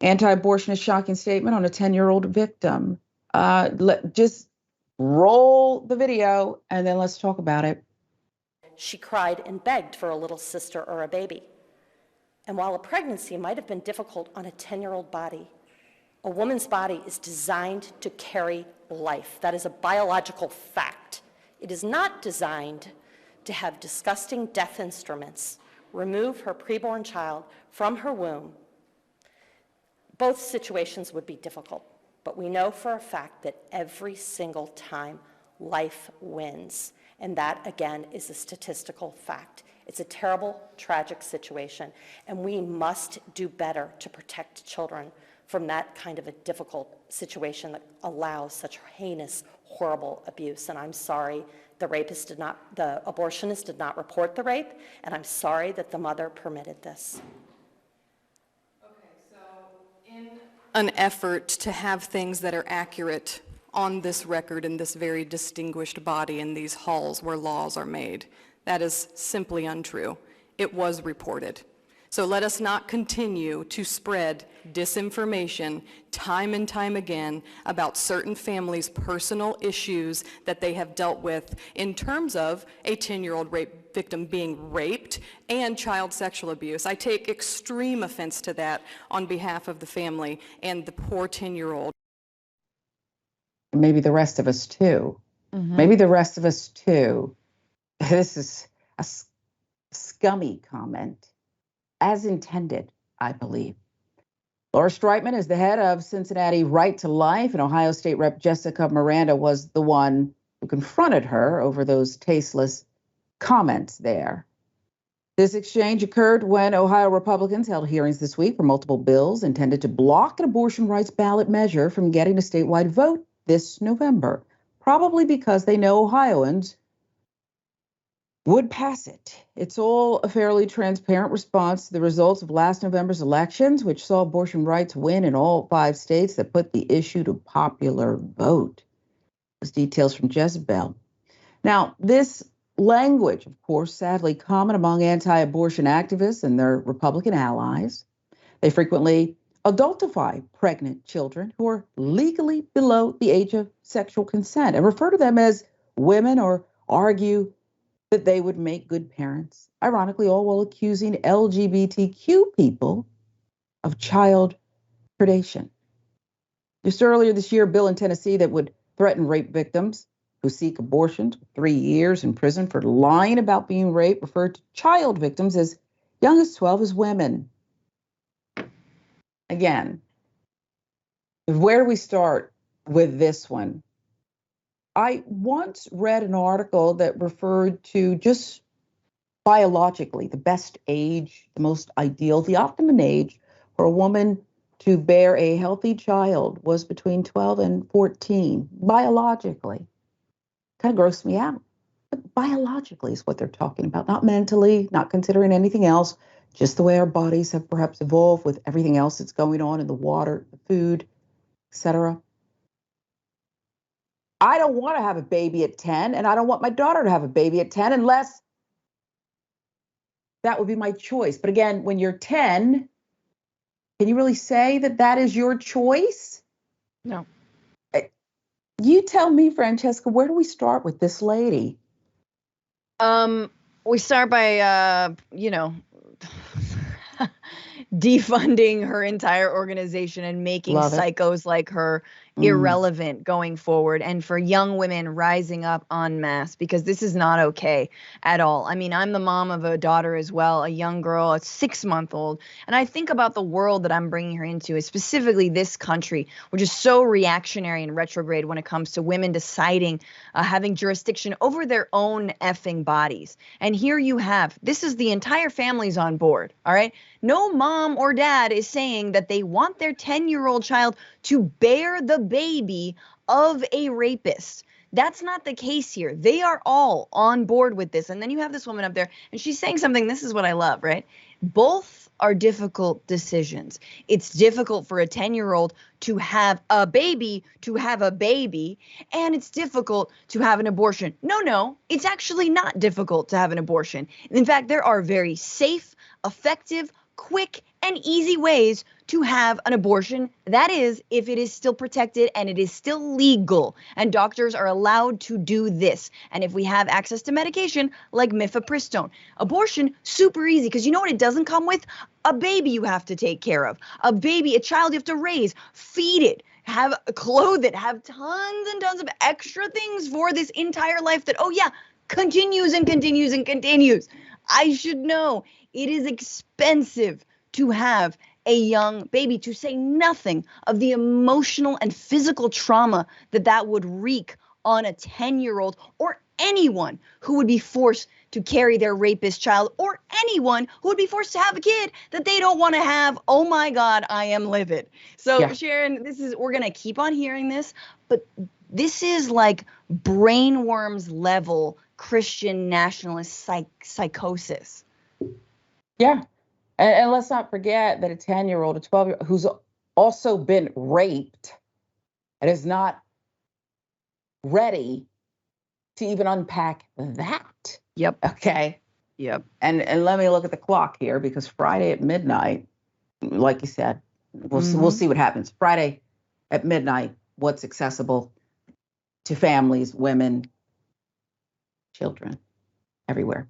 Anti-abortionist shocking statement on a 10-year-old victim. Just roll the video and then let's talk about it. She cried and begged for a little sister or a baby. And while a pregnancy might have been difficult on a 10-year-old body, a woman's body is designed to carry life. That is a biological fact. It is not designed to have disgusting death instruments remove her preborn child from her womb. Both situations would be difficult, but we know for a fact that every single time life wins. And that, again, is a statistical fact. It's a terrible, tragic situation, and we must do better to protect children from that kind of a difficult situation that allows such heinous, horrible abuse. And I'm sorry the abortionist did not report the rape, and I'm sorry that the mother permitted this. An effort to have things that are accurate on this record in this very distinguished body in these halls where laws are made. That is simply untrue. It was reported. So let us not continue to spread disinformation time and time again about certain families' personal issues that they have dealt with in terms of a 10-year-old rape victim being raped and child sexual abuse. I take extreme offense to that on behalf of the family and the poor 10-year-old. Maybe the rest of us too. Mm-hmm. Maybe the rest of us too. This is a scummy comment, as intended, I believe. Laura Streitman is the head of Cincinnati Right to Life, and Ohio State Rep Jessica Miranda was the one who confronted her over those tasteless comments there. This exchange occurred when Ohio Republicans held hearings this week for multiple bills intended to block an abortion rights ballot measure from getting a statewide vote this November, probably because they know Ohioans would pass it. It's all a fairly transparent response to the results of last November's elections, which saw abortion rights win in all 5 states that put the issue to popular vote. Those details from Jezebel. Now, this language, of course, sadly common among anti-abortion activists and their Republican allies. They frequently adultify pregnant children who are legally below the age of sexual consent and refer to them as women or argue that they would make good parents, ironically, all while accusing LGBTQ people of child predation. Just earlier this year, a bill in Tennessee that would threaten rape victims who seek abortions with 3 years in prison for lying about being raped referred to child victims as young as 12 as women. Again, where do we start with this one? I once read an article that referred to just biologically the best age, the most ideal, the optimum age for a woman to bear a healthy child was between 12 and 14, biologically. Kind of grossed me out. But biologically is what they're talking about, not mentally, not considering anything else, just the way our bodies have perhaps evolved with everything else that's going on in the water, the food, etc. I don't want to have a baby at 10, and I don't want my daughter to have a baby at 10 unless that would be my choice. But again, when you're 10, can you really say that that is your choice? No. You tell me, Francesca, where do we start with this lady? We start by, defunding her entire organization and making psychos like her irrelevant going forward, and for young women rising up en masse, because this is not okay at all. I mean, I'm the mom of a daughter as well, a young girl, a 6-month-old, and I think about the world that I'm bringing her into, specifically this country, which is so reactionary and retrograde when it comes to women deciding, having jurisdiction over their own effing bodies. And here you have, this is the entire family's on board, all right? No mom or dad is saying that they want their 10-year-old child to bear the baby of a rapist. That's not the case here. They are all on board with this. And then you have this woman up there, and she's saying something, this is what I love, right? Both are difficult decisions. It's difficult for a 10-year-old to have a baby, and it's difficult to have an abortion. No, it's actually not difficult to have an abortion. In fact, there are very safe, effective, quick, and easy ways to have an abortion. That is, if it is still protected and it is still legal and doctors are allowed to do this. And if we have access to medication like mifepristone. Abortion, super easy, because you know what it doesn't come with? A baby you have to take care of. A child you have to raise, feed it, clothe it, have tons and tons of extra things for this entire life that, oh yeah, continues and continues and continues. I should know it is expensive to have a young baby, to say nothing of the emotional and physical trauma that would wreak on a 10-year-old or anyone who would be forced to carry their rapist child, or anyone who would be forced to have a kid that they don't want to have. Oh my God, I am livid. So yeah. Sharon, we're going to keep on hearing this, but this is like brainworms level Christian nationalist psychosis. Yeah. And let's not forget that a 10-year-old, a 12-year-old who's also been raped and is not ready to even unpack that. Yep. Okay. Yep. And let me look at the clock here, because Friday at midnight, like you said, we'll see what happens. Friday at midnight, what's accessible to families, women, children, everywhere.